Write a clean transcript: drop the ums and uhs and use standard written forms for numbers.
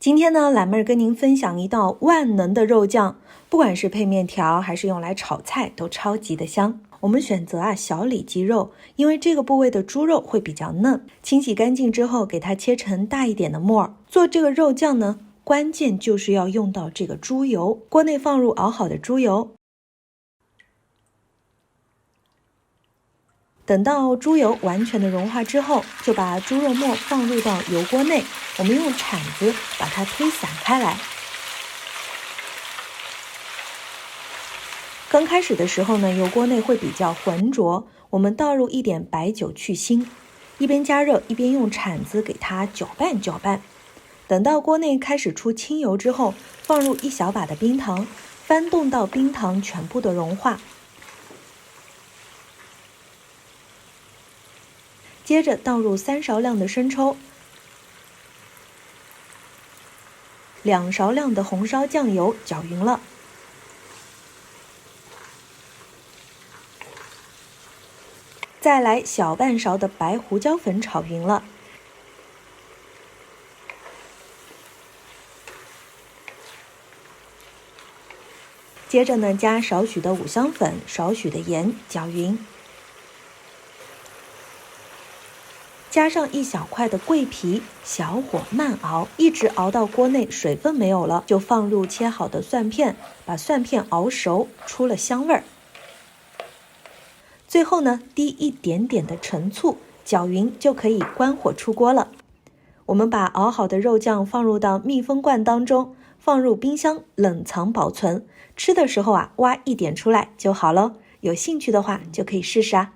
今天呢，懒妹儿跟您分享一道万能的肉酱，不管是配面条还是用来炒菜，都超级的香。我们选择小里脊肉，因为这个部位的猪肉会比较嫩。清洗干净之后，给它切成大一点的末儿。做这个肉酱呢，关键就是要用到这个猪油。锅内放入熬好的猪油，等到猪油完全的融化之后，就把猪肉末放入到油锅内，我们用铲子把它推散开来。刚开始的时候呢，油锅内会比较浑浊，我们倒入一点白酒去腥，一边加热一边用铲子给它搅拌搅拌。等到锅内开始出清油之后，放入一小把的冰糖，翻动到冰糖全部的融化。接着倒入3勺量的生抽，2勺量的红烧酱油，搅匀了。再来小半勺的白胡椒粉炒匀了。接着呢，加少许的五香粉，少许的盐，搅匀。加上一小块的桂皮，小火慢熬，一直熬到锅内水分没有了，就放入切好的蒜片，把蒜片熬熟，出了香味儿。最后呢，滴一点点的陈醋，搅匀就可以关火出锅了。我们把熬好的肉酱放入到密封罐当中，放入冰箱冷藏保存。吃的时候挖一点出来就好了。有兴趣的话就可以试试啊。